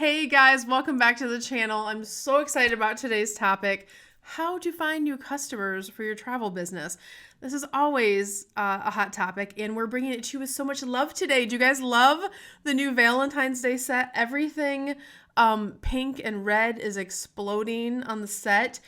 Hey guys, welcome back to the channel. I'm so excited about today's topic, how to find new customers for your travel business. This is always a hot topic, and we're bringing it to you with so much love today. Do you guys love the new Valentine's Day set? Everything pink and red is exploding on the set,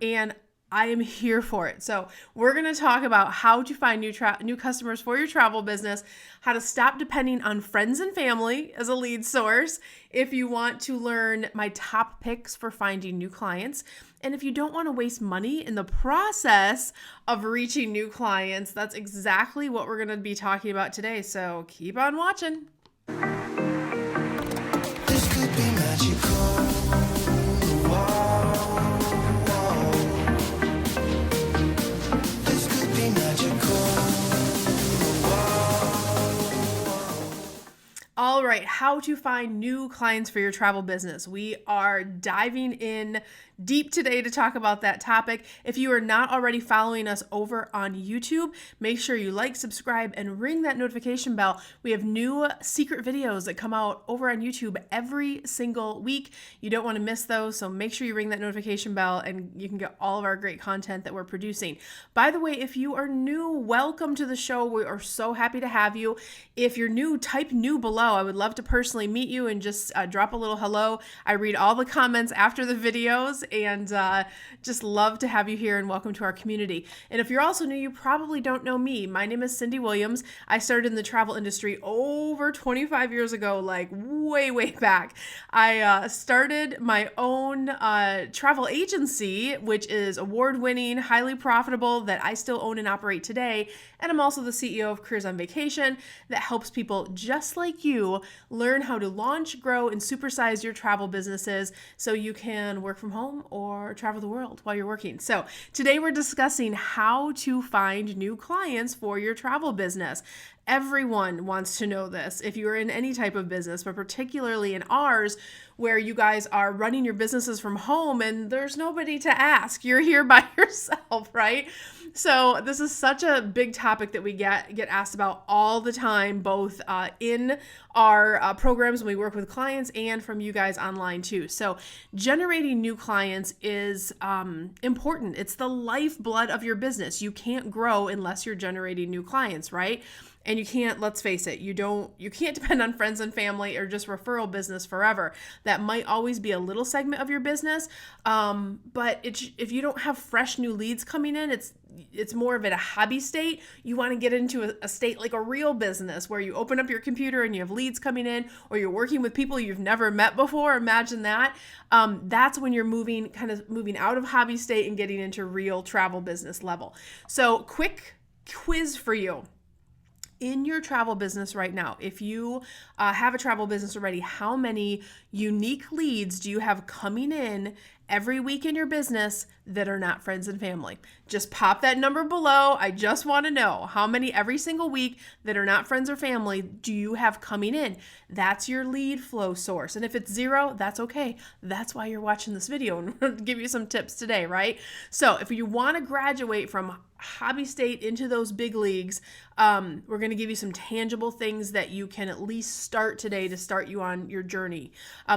and I am here for it. So we're going to talk about how to find new customers for your travel business, how to stop depending on friends and family as a lead source, if you want to learn my top picks for finding new clients, and if you don't want to waste money in the process of reaching new clients. That's exactly what we're going to be talking about today. So keep on watching. This could be magical. All right, how to find new clients for your travel business. We are diving in deep today to talk about that topic. If you are not already following us over on YouTube, make sure you like, subscribe, and ring that notification bell. We have new secret videos that come out over on YouTube every single week. You don't want to miss those, so make sure you ring that notification bell and you can get all of our great content that we're producing. By the way, if you are new, welcome to the show. We are so happy to have you. If you're new, type new below. I would love to personally meet you and just drop a little hello. I read all the comments after the videos and just love to have you here and welcome to our community. And if you're also new, you probably don't know me. My name is Cyndi Williams. I started in the travel industry over 25 years ago, like way back. I started my own travel agency, which is award-winning, highly profitable, that I still own and operate today. And I'm also the CEO of Careers on Vacation that helps people just like you learn how to launch, grow, and supersize your travel businesses so you can work from home or travel the world while you're working. So today we're discussing how to find new clients for your travel business. Everyone wants to know this if you're in any type of business, but particularly in ours, where you guys are running your businesses from home and there's nobody to ask. You're here by yourself, right? So this is such a big topic that we get asked about all the time, both in our programs when we work with clients and from you guys online too. So generating new clients is important. It's the lifeblood of your business. You can't grow unless you're generating new clients, right? And you can't, let's face it, you can't depend on friends and family or just referral business forever. That might always be a little segment of your business. But if you don't have fresh new leads coming in, it's more of a hobby state. You want to get into a state like a real business where you open up your computer and you have leads coming in, or you're working with people you've never met before. Imagine that. That's when you're moving out of hobby state and getting into real travel business level. So quick quiz for you. In your travel business right now, if you have a travel business already, how many unique leads do you have coming in every week in your business that are not friends and family? Just pop that number below. I just want to know how many every single week that are not friends or family do you have coming in? That's your lead flow source. And if it's zero, that's okay. That's why you're watching this video, and we'll give you some tips today, right? So if you want to graduate from hobby state into those big leagues, we're going to give you some tangible things that you can at least start today to start you on your journey.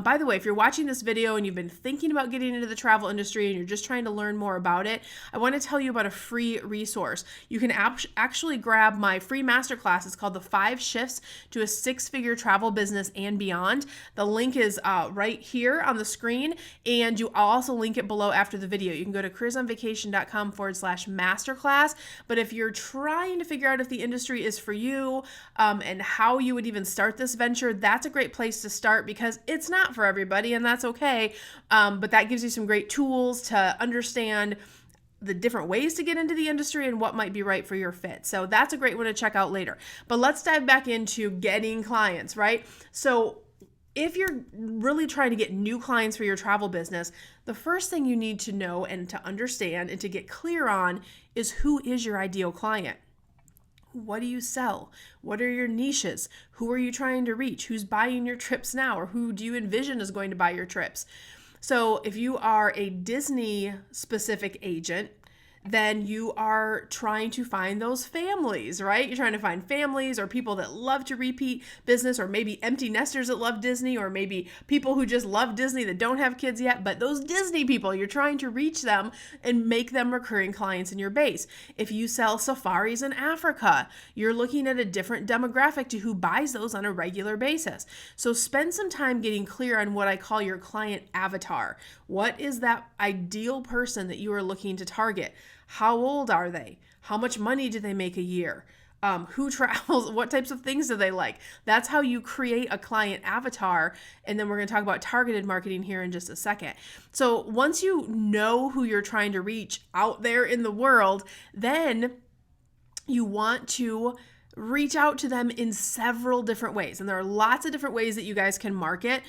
By the way, if you're watching this video and you've been thinking about getting into the travel industry and you're just trying to learn more about it, I want to tell you about a free resource. You can actually grab my free masterclass. It's called the 5 Shifts to a 6-Figure Travel Business and Beyond. The link is right here on the screen, and I'll also link it below after the video. You can go to careersonvacation.com/masterclass. But if you're trying to figure out if the industry is for you and how you would even start this venture, that's a great place to start, because it's not for everybody, and that's okay. But that gives you some great tools to understand the different ways to get into the industry and what might be right for your fit. So that's a great one to check out later. But let's dive back into getting clients, right? So if you're really trying to get new clients for your travel business, the first thing you need to know and to understand and to get clear on is, who is your ideal client? What do you sell? What are your niches? Who are you trying to reach? Who's buying your trips now? Or who do you envision is going to buy your trips? So if you are a Disney specific agent, then you are trying to find those families, right? You're trying to find families or people that love to repeat business, or maybe empty nesters that love Disney, or maybe people who just love Disney that don't have kids yet, but those Disney people, you're trying to reach them and make them recurring clients in your base. If you sell safaris in Africa, you're looking at a different demographic to who buys those on a regular basis. So spend some time getting clear on what I call your client avatar. What is that ideal person that you are looking to target? How old are they? How much money do they make a year? Who travels? What types of things do they like? That's how you create a client avatar. And then we're going to talk about targeted marketing here in just a second. So once you know who you're trying to reach out there in the world, then you want to reach out to them in several different ways. And there are lots of different ways that you guys can market.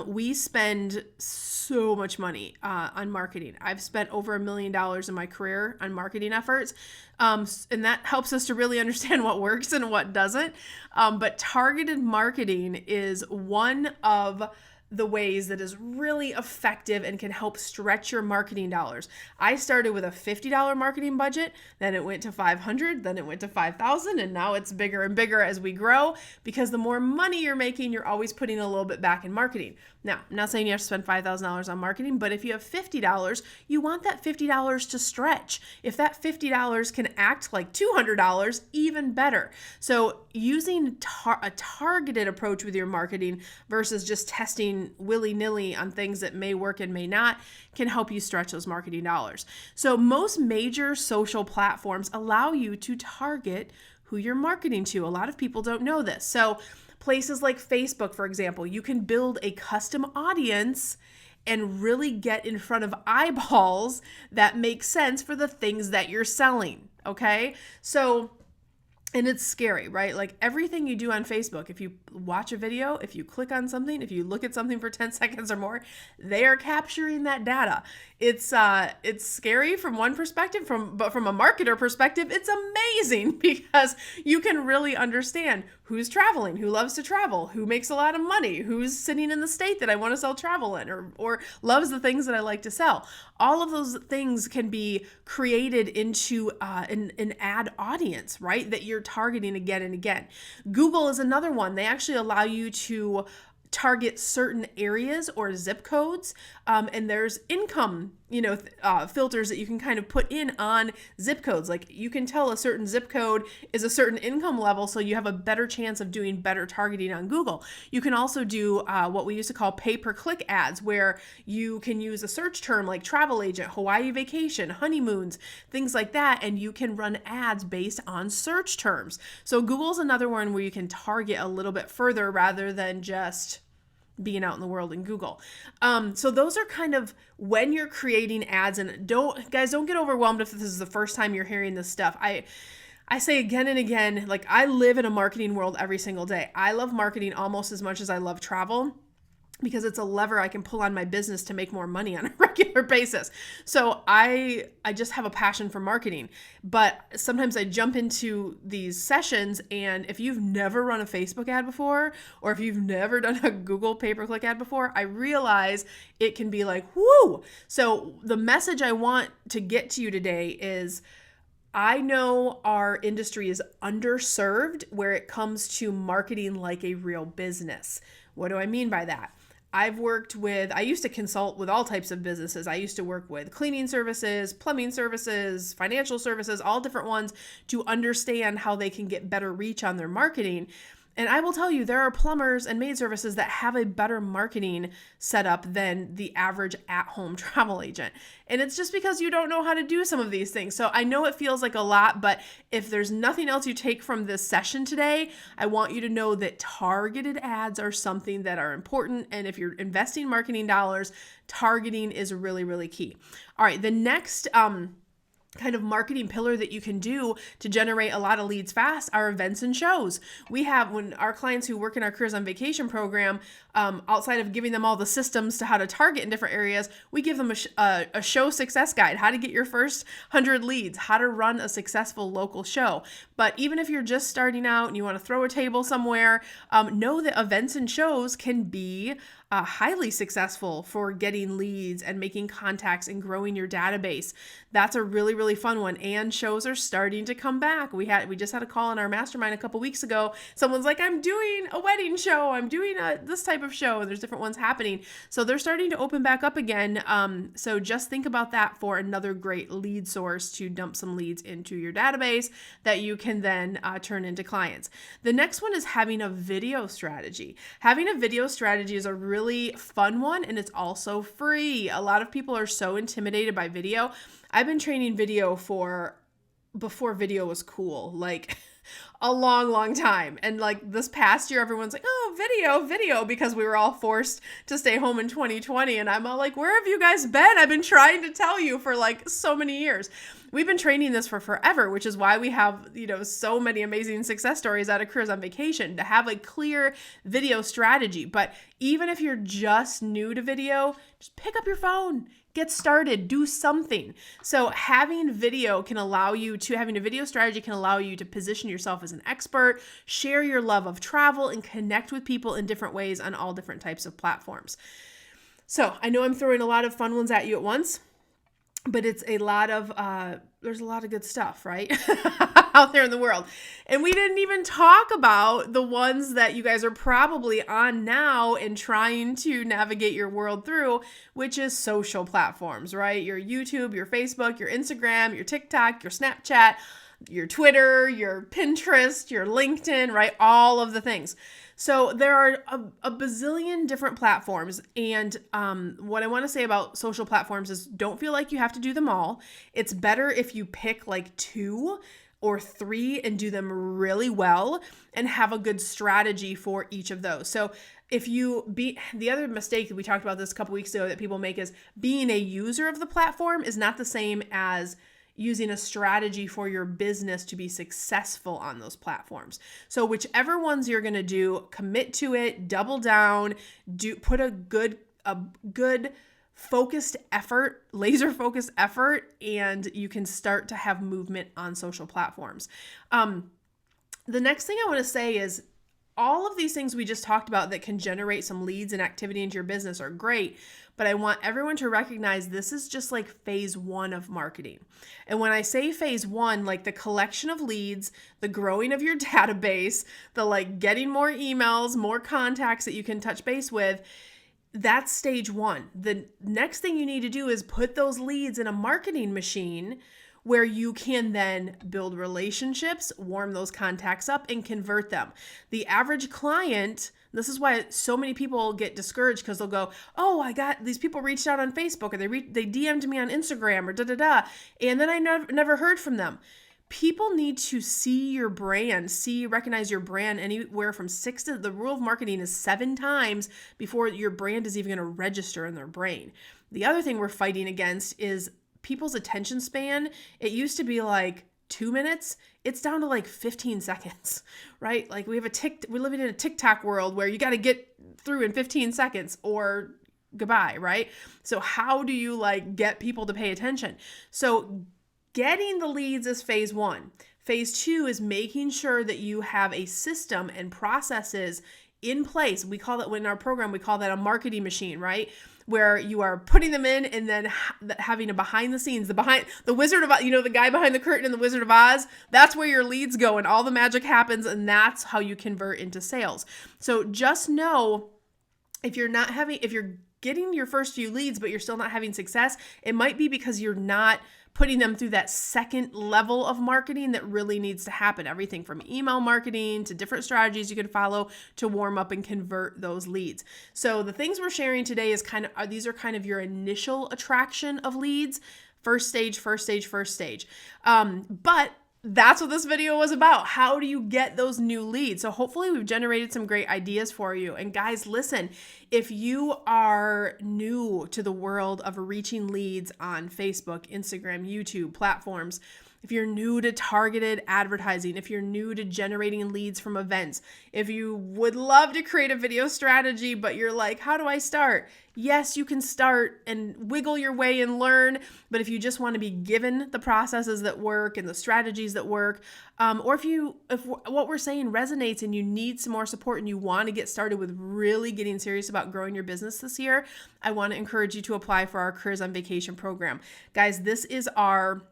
We spend so much money on marketing. I've spent over $1 million in my career on marketing efforts. And that helps us to really understand what works and what doesn't. But targeted marketing is one of the ways that is really effective and can help stretch your marketing dollars. I started with a $50 marketing budget, then it went to $500, then it went to $5,000, and now it's bigger and bigger as we grow, because the more money you're making, you're always putting a little bit back in marketing. Now, I'm not saying you have to spend $5,000 on marketing, but if you have $50, you want that $50 to stretch. If that $50 can act like $200, even better. So using a targeted approach with your marketing versus just testing willy-nilly on things that may work and may not can help you stretch those marketing dollars. So most major social platforms allow you to target who you're marketing to. A lot of people don't know this. So places like Facebook, for example, you can build a custom audience and really get in front of eyeballs that make sense for the things that you're selling. Okay? So, and it's scary, right? Like everything you do on Facebook, if you watch a video, if you click on something, if you look at something for 10 seconds or more, they are capturing that data. It's scary from one perspective, but from a marketer perspective, it's amazing because you can really understand who's traveling, who loves to travel, who makes a lot of money, who's sitting in the state that I want to sell travel in, or loves the things that I like to sell. All of those things can be created into an ad audience, right? That you're targeting again and again. Google is another one. They actually allow you to target certain areas or zip codes, and there's income, filters that you can kind of put in on zip codes. Like you can tell a certain zip code is a certain income level, so you have a better chance of doing better targeting on Google. You can also do what we used to call pay-per-click ads, where you can use a search term like travel agent, Hawaii vacation, honeymoons, things like that, and you can run ads based on search terms. So Google's another one where you can target a little bit further rather than just being out in the world in Google. So those are kind of when you're creating ads, and don't get overwhelmed if this is the first time you're hearing this stuff. I say again and again, like I live in a marketing world every single day. I love marketing almost as much as I love travel, because it's a lever I can pull on my business to make more money on a regular basis. So I just have a passion for marketing. But sometimes I jump into these sessions, and if you've never run a Facebook ad before, or if you've never done a Google pay-per-click ad before, I realize it can be like, whoo. So the message I want to get to you today is, I know our industry is underserved where it comes to marketing like a real business. What do I mean by that? I used to consult with all types of businesses. I used to work with cleaning services, plumbing services, financial services, all different ones, to understand how they can get better reach on their marketing. And I will tell you, there are plumbers and maid services that have a better marketing setup than the average at-home travel agent. And it's just because you don't know how to do some of these things. So I know it feels like a lot, but if there's nothing else you take from this session today, I want you to know that targeted ads are something that are important. And if you're investing marketing dollars, targeting is really, really key. All right, the next kind of marketing pillar that you can do to generate a lot of leads fast are events and shows. We have, when our clients who work in our Careers on Vacation program, outside of giving them all the systems to how to target in different areas, we give them a show success guide, how to get your first 100 leads, how to run a successful local show. But even if you're just starting out and you want to throw a table somewhere, know that events and shows can be highly successful for getting leads and making contacts and growing your database. That's a really, really fun one. And shows are starting to come back. We just had a call in our mastermind a couple weeks ago. Someone's like, I'm doing a wedding show. I'm doing this type of show. And there's different ones happening. So they're starting to open back up again. So just think about that for another great lead source to dump some leads into your database that you can then turn into clients. The next one is having a video strategy. Having a video strategy is a really fun one, and it's also free. A lot of people are so intimidated by video. I've been training video before video was cool, like a long time. And like this past year, everyone's like, oh, video, because we were all forced to stay home in 2020. And I'm all like, where have you guys been? I've been trying to tell you for like so many years. We've been training this for forever, which is why we have, so many amazing success stories out of Careers on Vacation, to have a clear video strategy. But even if you're just new to video, just pick up your phone, get started, do something. So having a video strategy can allow you to position yourself as an expert, share your love of travel, and connect with people in different ways on all different types of platforms. So I know I'm throwing a lot of fun ones at you at once, but it's there's a lot of good stuff, right? Out there in the world. And we didn't even talk about the ones that you guys are probably on now and trying to navigate your world through, which is social platforms, right? Your YouTube, your Facebook, your Instagram, your TikTok, your Snapchat, your Twitter, your Pinterest, your LinkedIn, right? All of the things. So there are a bazillion different platforms. And what I want to say about social platforms is don't feel like you have to do them all. It's better if you pick like 2 or 3 and do them really well and have a good strategy for each of those. So the other mistake, we talked about this a couple weeks ago, that people make is being a user of the platform is not the same as using a strategy for your business to be successful on those platforms. So whichever ones you're going to do, commit to it, double down, put a good focused effort, laser focused effort, and you can start to have movement on social platforms. The next thing I want to say is all of these things we just talked about that can generate some leads and activity into your business are great, but I want everyone to recognize this is just like phase 1 of marketing. And when I say phase 1, like the collection of leads, the growing of your database, the like getting more emails, more contacts that you can touch base with, that's stage 1. The next thing you need to do is put those leads in a marketing machine where you can then build relationships, warm those contacts up, and convert them. The average client, this is why so many people get discouraged, because they'll go, oh, I got these people reached out on Facebook, or they DM'd me on Instagram, or and then I never heard from them. People need to see your brand, recognize your brand anywhere from the rule of marketing is 7 times before your brand is even going to register in their brain. The other thing we're fighting against is people's attention span. It used to be like 2 minutes. It's down to like 15 seconds, right? Like we're living in a TikTok world where you got to get through in 15 seconds or goodbye, right? So how do you like get people to pay attention? So getting the leads is phase 1. Phase 2 is making sure that you have a system and processes in place. In our program, we call that a marketing machine, right? Where you are putting them in and then having a behind the scenes, the Wizard of Oz, the guy behind the curtain in the Wizard of Oz, that's where your leads go and all the magic happens, and that's how you convert into sales. So just know if you're getting your first few leads, but you're still not having success, it might be because you're not putting them through that second level of marketing that really needs to happen. Everything from email marketing to different strategies you can follow to warm up and convert those leads. So the things we're sharing today these are kind of your initial attraction of leads, first stage. But that's what this video was about. How do you get those new leads? So hopefully we've generated some great ideas for you. And guys, listen, if you are new to the world of reaching leads on Facebook, Instagram, YouTube platforms, if you're new to targeted advertising, if you're new to generating leads from events, if you would love to create a video strategy, but you're like, how do I start? Yes, you can start and wiggle your way and learn. But if you just want to be given the processes that work and the strategies that work, or if what we're saying resonates and you need some more support and you want to get started with really getting serious about growing your business this year, I want to encourage you to apply for our Careers on Vacation program. Guys, this is our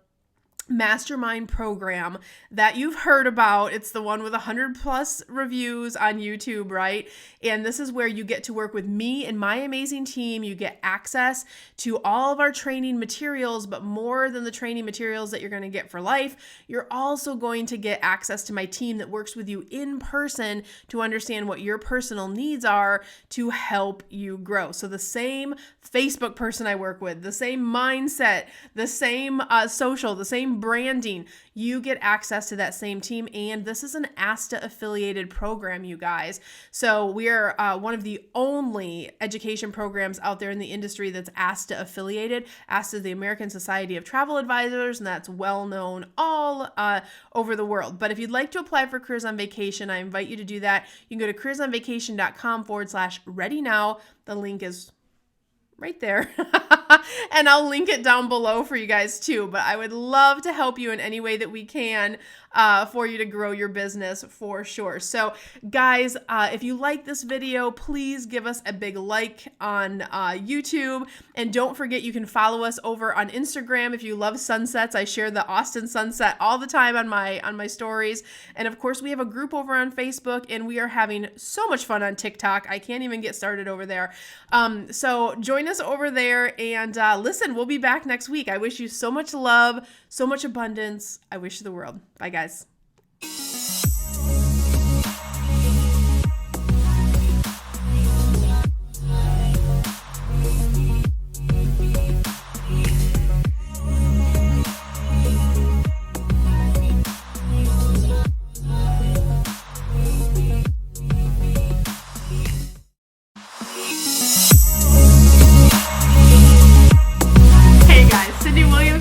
Mastermind Program that you've heard about. It's the one with 100+ reviews on YouTube, right? And this is where you get to work with me and my amazing team. You get access to all of our training materials, but more than the training materials that you're going to get for life, you're also going to get access to my team that works with you in person to understand what your personal needs are to help you grow. So the same Facebook person I work with, the same mindset, the same social, the same branding, you get access to that same team. And this is an ASTA affiliated program, you guys. So we're one of the only education programs out there in the industry that's ASTA affiliated. ASTA is the American Society of Travel Advisors, and that's well known all over the world. But if you'd like to apply for Careers on Vacation, I invite you to do that. You can go to careersonvacation.com/ready now. The link is right there. And I'll link it down below for you guys too. But I would love to help you in any way that we can for you to grow your business for sure. So guys, if you like this video, please give us a big like on YouTube. And don't forget, you can follow us over on Instagram. If you love sunsets, I share the Austin sunset all the time on my stories. And of course, we have a group over on Facebook, and we are having so much fun on TikTok. I can't even get started over there. So join us over there, and listen, we'll be back next week. I wish you so much love, so much abundance. I wish you the world. Bye, guys.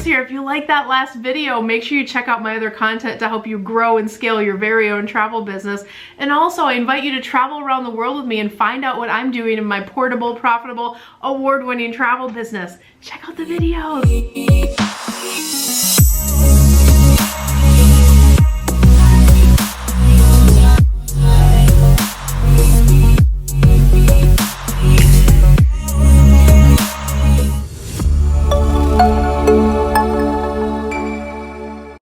Here. If you like that last video, make sure you check out my other content to help you grow and scale your very own travel business. And also, I invite you to travel around the world with me and find out what I'm doing in my portable, profitable, award-winning travel business. Check out the videos.